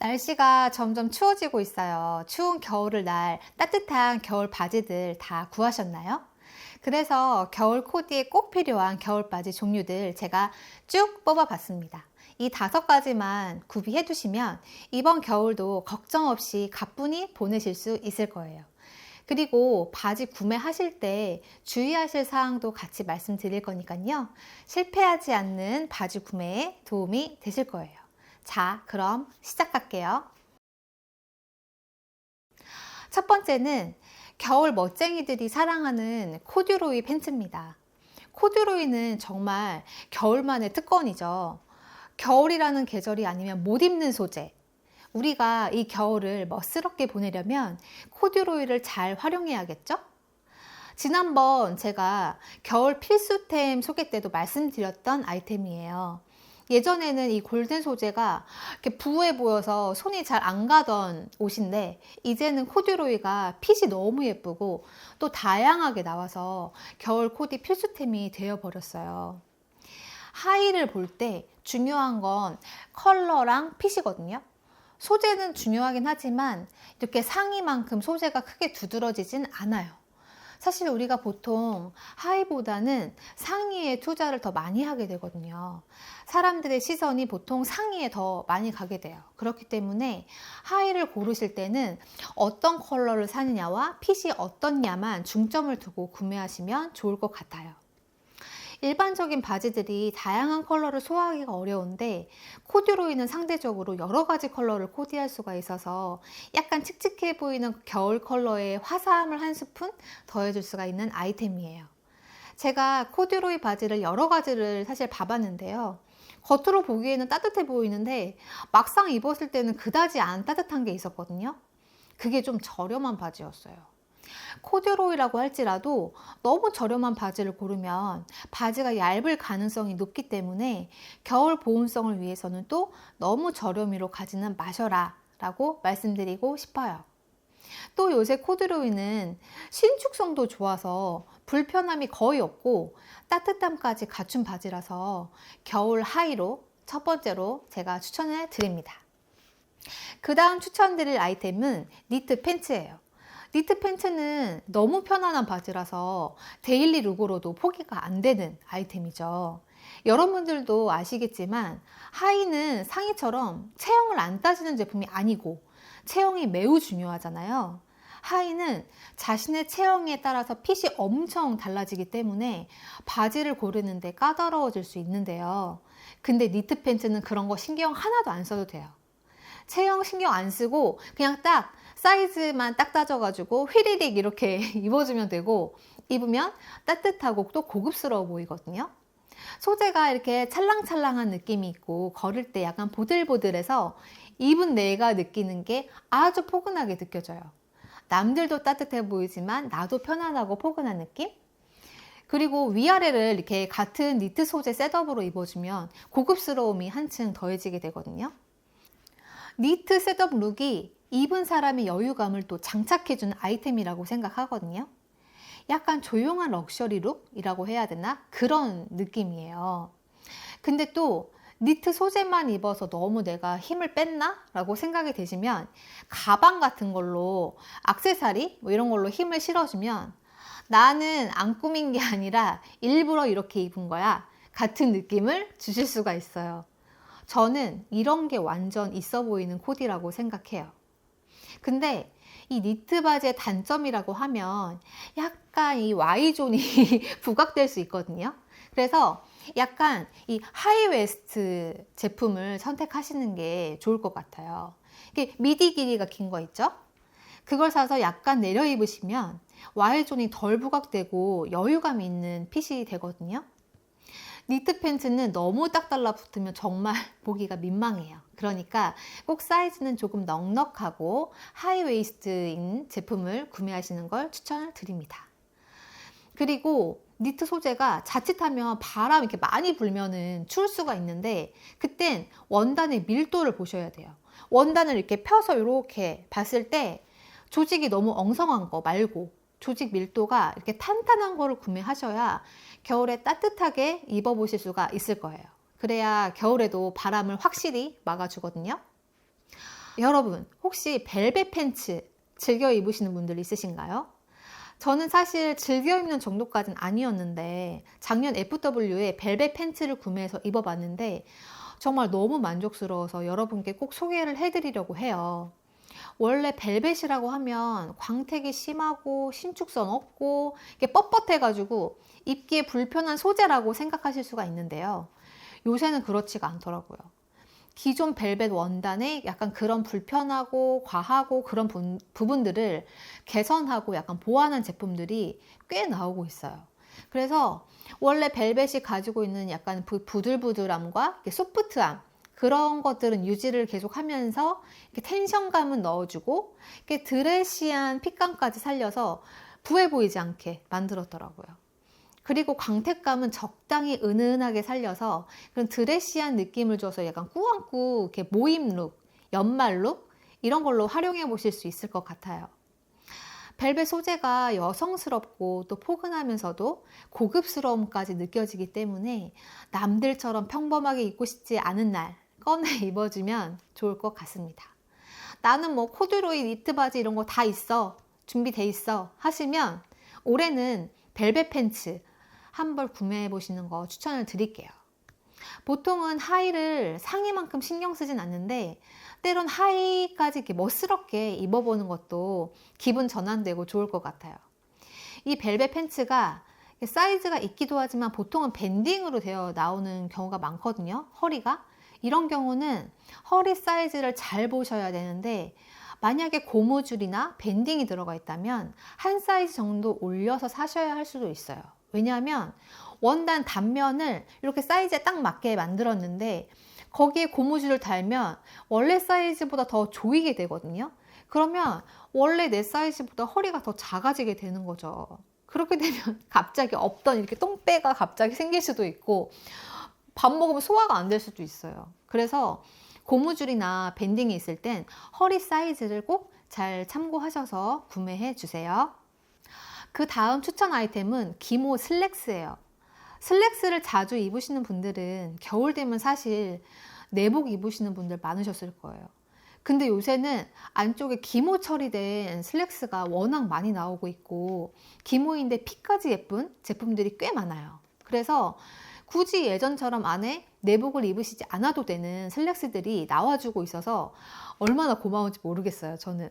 날씨가 점점 추워지고 있어요. 추운 겨울을 날 따뜻한 겨울 바지들 다 구하셨나요? 그래서 겨울 코디에 꼭 필요한 겨울 바지 종류들 제가 쭉 뽑아봤습니다. 이 5가지만 구비해 두시면 이번 겨울도 걱정 없이 가뿐히 보내실 수 있을 거예요. 그리고 바지 구매하실 때 주의하실 사항도 같이 말씀드릴 거니까요. 실패하지 않는 바지 구매에 도움이 되실 거예요. 자, 그럼 시작할게요. 첫 번째는 겨울 멋쟁이들이 사랑하는 코듀로이 팬츠입니다. 코듀로이는 정말 겨울만의 특권이죠. 겨울이라는 계절이 아니면 못 입는 소재. 우리가 이 겨울을 멋스럽게 보내려면 코듀로이를 잘 활용해야겠죠? 지난번 제가 겨울 필수템 소개 때도 말씀드렸던 아이템이에요. 예전에는 이 골든 소재가 이렇게 부해 보여서 손이 잘 안 가던 옷인데 이제는 코듀로이가 핏이 너무 예쁘고 또 다양하게 나와서 겨울 코디 필수템이 되어 버렸어요. 하의를 볼 때 중요한 건 컬러랑 핏이거든요. 소재는 중요하긴 하지만 이렇게 상의만큼 소재가 크게 두드러지진 않아요. 사실 우리가 보통 하의보다는 상의에 투자를 더 많이 하게 되거든요. 사람들의 시선이 보통 상의에 더 많이 가게 돼요. 그렇기 때문에 하의를 고르실 때는 어떤 컬러를 사느냐와 핏이 어떻냐만 중점을 두고 구매하시면 좋을 것 같아요. 일반적인 바지들이 다양한 컬러를 소화하기가 어려운데 코듀로이는 상대적으로 여러 가지 컬러를 코디할 수가 있어서 약간 칙칙해 보이는 겨울 컬러에 화사함을 한 스푼 더해줄 수가 있는 아이템이에요. 제가 코듀로이 바지를 여러 가지를 사실 봐봤는데요. 겉으로 보기에는 따뜻해 보이는데 막상 입었을 때는 그다지 안 따뜻한 게 있었거든요. 그게 좀 저렴한 바지였어요. 코듀로이라고 할지라도 너무 저렴한 바지를 고르면 바지가 얇을 가능성이 높기 때문에 겨울 보온성을 위해서는 또 너무 저렴이로 가지는 마셔라 라고 말씀드리고 싶어요. 또 요새 코듀로이는 신축성도 좋아서 불편함이 거의 없고 따뜻함까지 갖춘 바지라서 겨울 하의로 첫 번째로 제가 추천을 드립니다. 그 다음 추천드릴 아이템은 니트 팬츠예요. 니트 팬츠는 너무 편안한 바지라서 데일리 룩으로도 포기가 안 되는 아이템이죠. 여러분들도 아시겠지만 하의는 상의처럼 체형을 안 따지는 제품이 아니고 체형이 매우 중요하잖아요. 하의는 자신의 체형에 따라서 핏이 엄청 달라지기 때문에 바지를 고르는데 까다로워질 수 있는데요. 근데 니트 팬츠는 그런 거 신경 하나도 안 써도 돼요. 체형 신경 안 쓰고 그냥 딱 사이즈만 딱 따져가지고 휘리릭 이렇게 입어주면 되고 입으면 따뜻하고 또 고급스러워 보이거든요. 소재가 이렇게 찰랑찰랑한 느낌이 있고 걸을 때 약간 보들보들해서 입은 내가 느끼는 게 아주 포근하게 느껴져요. 남들도 따뜻해 보이지만 나도 편안하고 포근한 느낌? 그리고 위아래를 이렇게 같은 니트 소재 셋업으로 입어주면 고급스러움이 한층 더해지게 되거든요. 니트 셋업 룩이 입은 사람의 여유감을 또 장착해주는 아이템이라고 생각하거든요. 약간 조용한 럭셔리 룩이라고 해야 되나? 그런 느낌이에요. 근데 또 니트 소재만 입어서 너무 내가 힘을 뺐나? 라고 생각이 되시면 가방 같은 걸로 액세서리 뭐 이런 걸로 힘을 실어주면 나는 안 꾸민 게 아니라 일부러 이렇게 입은 거야 같은 느낌을 주실 수가 있어요. 저는 이런 게 완전 있어 보이는 코디라고 생각해요. 근데 이 니트 바지의 단점이라고 하면 약간 이 Y존이 부각될 수 있거든요. 그래서 약간 이 하이웨스트 제품을 선택하시는 게 좋을 것 같아요. 이게 미디 길이가 긴 거 있죠? 그걸 사서 약간 내려 입으시면 Y존이 덜 부각되고 여유감 있는 핏이 되거든요. 니트 팬츠는 너무 딱 달라붙으면 정말 보기가 민망해요. 그러니까 꼭 사이즈는 조금 넉넉하고 하이웨이스트인 제품을 구매하시는 걸 추천을 드립니다. 그리고 니트 소재가 자칫하면 바람 이렇게 많이 불면은 추울 수가 있는데 그땐 원단의 밀도를 보셔야 돼요. 원단을 이렇게 펴서 이렇게 봤을 때 조직이 너무 엉성한 거 말고 조직 밀도가 이렇게 탄탄한 거를 구매하셔야 겨울에 따뜻하게 입어보실 수가 있을 거예요. 그래야 겨울에도 바람을 확실히 막아주거든요. 여러분, 혹시 벨벳 팬츠 즐겨 입으시는 분들 있으신가요? 저는 사실 즐겨 입는 정도까지는 아니었는데 작년 FW에 벨벳 팬츠를 구매해서 입어봤는데 정말 너무 만족스러워서 여러분께 꼭 소개를 해드리려고 해요. 원래 벨벳이라고 하면 광택이 심하고 신축성 없고 이게 뻣뻣해가지고 입기에 불편한 소재라고 생각하실 수가 있는데요. 요새는 그렇지가 않더라고요. 기존 벨벳 원단의 약간 그런 불편하고 과하고 그런 부분들을 개선하고 약간 보완한 제품들이 꽤 나오고 있어요. 그래서 원래 벨벳이 가지고 있는 약간 부들부들함과 소프트함, 그런 것들은 유지를 계속 하면서 텐션감은 넣어주고 드레시한 핏감까지 살려서 부해 보이지 않게 만들었더라고요. 그리고 광택감은 적당히 은은하게 살려서 그런 드레시한 느낌을 줘서 약간 꾸안꾸 이렇게 모임 룩, 연말 룩 이런 걸로 활용해 보실 수 있을 것 같아요. 벨벳 소재가 여성스럽고 또 포근하면서도 고급스러움까지 느껴지기 때문에 남들처럼 평범하게 입고 싶지 않은 날 꺼내 입어주면 좋을 것 같습니다. 나는 뭐 코듀로이 니트 바지 이런 거 다 있어, 준비돼 있어 하시면 올해는 벨벳 팬츠 한 벌 구매해 보시는 거 추천을 드릴게요. 보통은 하의를 상의만큼 신경 쓰진 않는데 때론 하의까지 이렇게 멋스럽게 입어보는 것도 기분 전환되고 좋을 것 같아요. 이 벨벳 팬츠가 사이즈가 있기도 하지만 보통은 밴딩으로 되어 나오는 경우가 많거든요. 허리가. 이런 경우는 허리 사이즈를 잘 보셔야 되는데 만약에 고무줄이나 밴딩이 들어가 있다면 한 사이즈 정도 올려서 사셔야 할 수도 있어요. 왜냐하면 원단 단면을 이렇게 사이즈에 딱 맞게 만들었는데 거기에 고무줄을 달면 원래 사이즈보다 더 조이게 되거든요. 그러면 원래 내 사이즈보다 허리가 더 작아지게 되는 거죠. 그렇게 되면 갑자기 없던 이렇게 똥배가 갑자기 생길 수도 있고 밥 먹으면 소화가 안 될 수도 있어요. 그래서 고무줄이나 밴딩이 있을 땐 허리 사이즈를 꼭 잘 참고하셔서 구매해 주세요. 그 다음 추천 아이템은 기모 슬랙스예요. 슬랙스를 자주 입으시는 분들은 겨울 되면 사실 내복 입으시는 분들 많으셨을 거예요. 근데 요새는 안쪽에 기모 처리된 슬랙스가 워낙 많이 나오고 있고 기모인데 핏까지 예쁜 제품들이 꽤 많아요. 그래서 굳이 예전처럼 안에 내복을 입으시지 않아도 되는 슬랙스들이 나와주고 있어서 얼마나 고마운지 모르겠어요, 저는.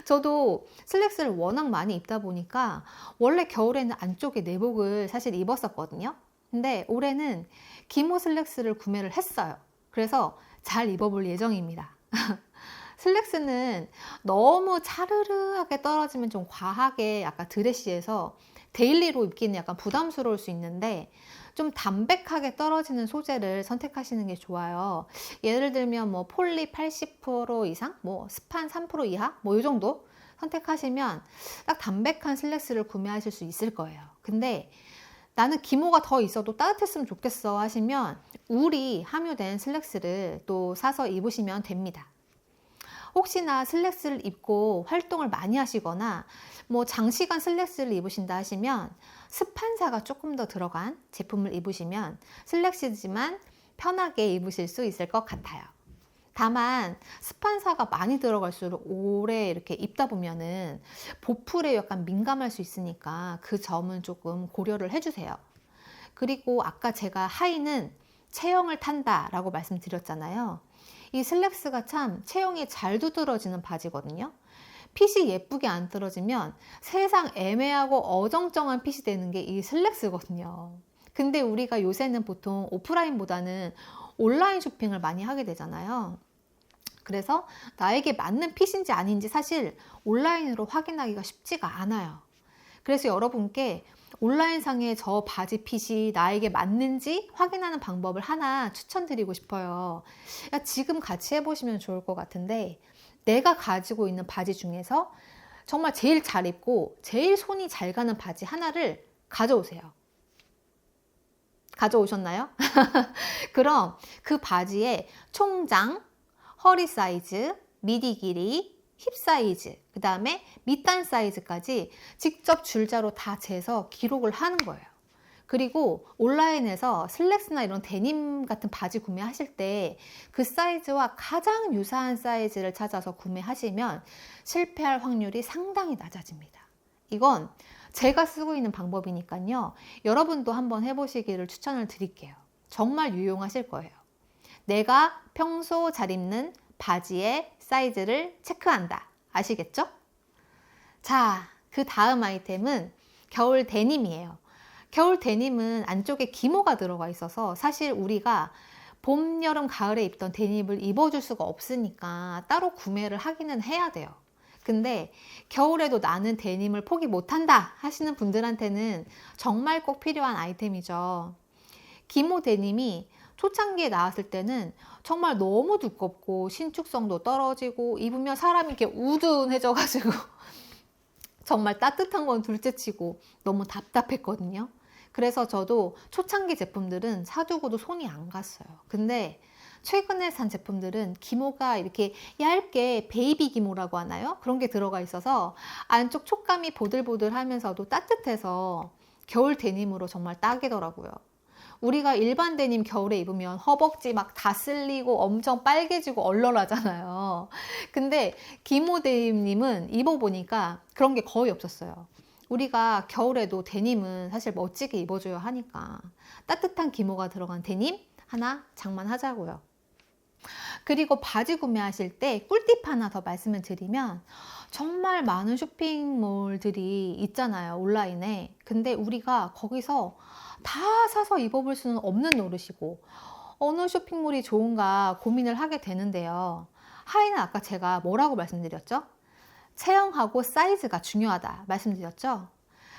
저도 슬랙스를 워낙 많이 입다 보니까 원래 겨울에는 안쪽에 내복을 사실 입었었거든요. 근데 올해는 기모 슬랙스를 구매를 했어요. 그래서 잘 입어볼 예정입니다. 슬랙스는 너무 차르르하게 떨어지면 좀 과하게 약간 드레시해서 데일리로 입기는 약간 부담스러울 수 있는데 좀 담백하게 떨어지는 소재를 선택하시는 게 좋아요. 예를 들면 뭐 폴리 80% 이상, 뭐 스판 3% 이하, 뭐 이 정도 선택하시면 딱 담백한 슬랙스를 구매하실 수 있을 거예요. 근데 나는 기모가 더 있어도 따뜻했으면 좋겠어 하시면 울이 함유된 슬랙스를 또 사서 입으시면 됩니다. 혹시나 슬랙스를 입고 활동을 많이 하시거나 뭐 장시간 슬랙스를 입으신다 하시면 스판사가 조금 더 들어간 제품을 입으시면 슬랙스지만 편하게 입으실 수 있을 것 같아요. 다만 스판사가 많이 들어갈수록 오래 이렇게 입다 보면은 보풀에 약간 민감할 수 있으니까 그 점은 조금 고려를 해주세요. 그리고 아까 제가 하의는 체형을 탄다 라고 말씀드렸잖아요. 이 슬랙스가 참 체형이 잘 두드러지는 바지거든요. 핏이 예쁘게 안 떨어지면 세상 애매하고 어정쩡한 핏이 되는 게 이 슬랙스거든요. 근데 우리가 요새는 보통 오프라인보다는 온라인 쇼핑을 많이 하게 되잖아요. 그래서 나에게 맞는 핏인지 아닌지 사실 온라인으로 확인하기가 쉽지가 않아요. 그래서 여러분께 온라인상의 저 바지 핏이 나에게 맞는지 확인하는 방법을 하나 추천드리고 싶어요. 지금 같이 해보시면 좋을 것 같은데 내가 가지고 있는 바지 중에서 정말 제일 잘 입고 제일 손이 잘 가는 바지 하나를 가져오세요. 가져오셨나요? 그럼 그 바지의 총장, 허리 사이즈, 미디 길이, 힙 사이즈, 그 다음에 밑단 사이즈까지 직접 줄자로 다 재서 기록을 하는 거예요. 그리고 온라인에서 슬랙스나 이런 데님 같은 바지 구매하실 때 그 사이즈와 가장 유사한 사이즈를 찾아서 구매하시면 실패할 확률이 상당히 낮아집니다. 이건 제가 쓰고 있는 방법이니까요. 여러분도 한번 해보시기를 추천을 드릴게요. 정말 유용하실 거예요. 내가 평소 잘 입는 바지의 사이즈를 체크한다. 아시겠죠? 자, 그 다음 아이템은 겨울 데님이에요. 겨울 데님은 안쪽에 기모가 들어가 있어서 사실 우리가 봄, 여름, 가을에 입던 데님을 입어줄 수가 없으니까 따로 구매를 하기는 해야 돼요. 근데 겨울에도 나는 데님을 포기 못한다 하시는 분들한테는 정말 꼭 필요한 아이템이죠. 기모 데님이 초창기에 나왔을 때는 정말 너무 두껍고 신축성도 떨어지고 입으면 사람이 이렇게 우둔해져 가지고 정말 따뜻한 건 둘째치고 너무 답답했거든요. 그래서 저도 초창기 제품들은 사두고도 손이 안 갔어요. 근데 최근에 산 제품들은 기모가 이렇게 얇게 베이비 기모라고 하나요? 그런 게 들어가 있어서 안쪽 촉감이 보들보들 하면서도 따뜻해서 겨울 데님으로 정말 딱이더라고요. 우리가 일반 데님 겨울에 입으면 허벅지 막 다 쓸리고 엄청 빨개지고 얼얼하잖아요. 근데 기모 데님은 입어보니까 그런 게 거의 없었어요. 우리가 겨울에도 데님은 사실 멋지게 입어줘야 하니까 따뜻한 기모가 들어간 데님 하나 장만하자고요. 그리고 바지 구매하실 때 꿀팁 하나 더 말씀을 드리면 정말 많은 쇼핑몰들이 있잖아요, 온라인에. 근데 우리가 거기서 다 사서 입어볼 수는 없는 노릇이고 어느 쇼핑몰이 좋은가 고민을 하게 되는데요. 하의는 아까 제가 뭐라고 말씀드렸죠? 체형하고 사이즈가 중요하다 말씀드렸죠?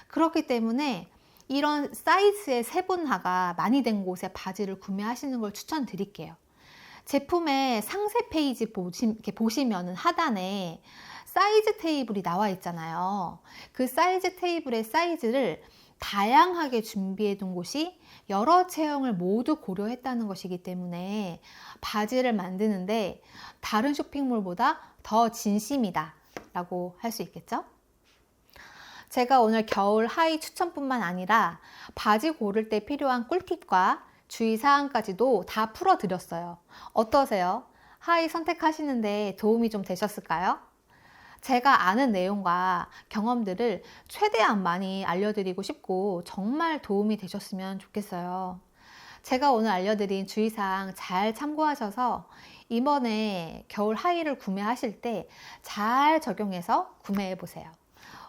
그렇기 때문에 이런 사이즈의 세분화가 많이 된 곳에 바지를 구매하시는 걸 추천드릴게요. 제품의 상세 페이지 보시면은 하단에 사이즈 테이블이 나와 있잖아요. 그 사이즈 테이블의 사이즈를 다양하게 준비해 둔 곳이 여러 체형을 모두 고려했다는 것이기 때문에 바지를 만드는데 다른 쇼핑몰보다 더 진심이다 라고 할 수 있겠죠? 제가 오늘 겨울 하의 추천뿐만 아니라 바지 고를 때 필요한 꿀팁과 주의사항까지도 다 풀어드렸어요. 어떠세요? 하의 선택하시는데 도움이 좀 되셨을까요? 제가 아는 내용과 경험들을 최대한 많이 알려드리고 싶고 정말 도움이 되셨으면 좋겠어요. 제가 오늘 알려드린 주의사항 잘 참고하셔서 이번에 겨울 하의를 구매하실 때 잘 적용해서 구매해 보세요.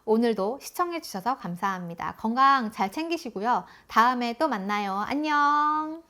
오늘도 시청해 주셔서 감사합니다. 건강 잘 챙기시고요. 다음에 또 만나요. 안녕.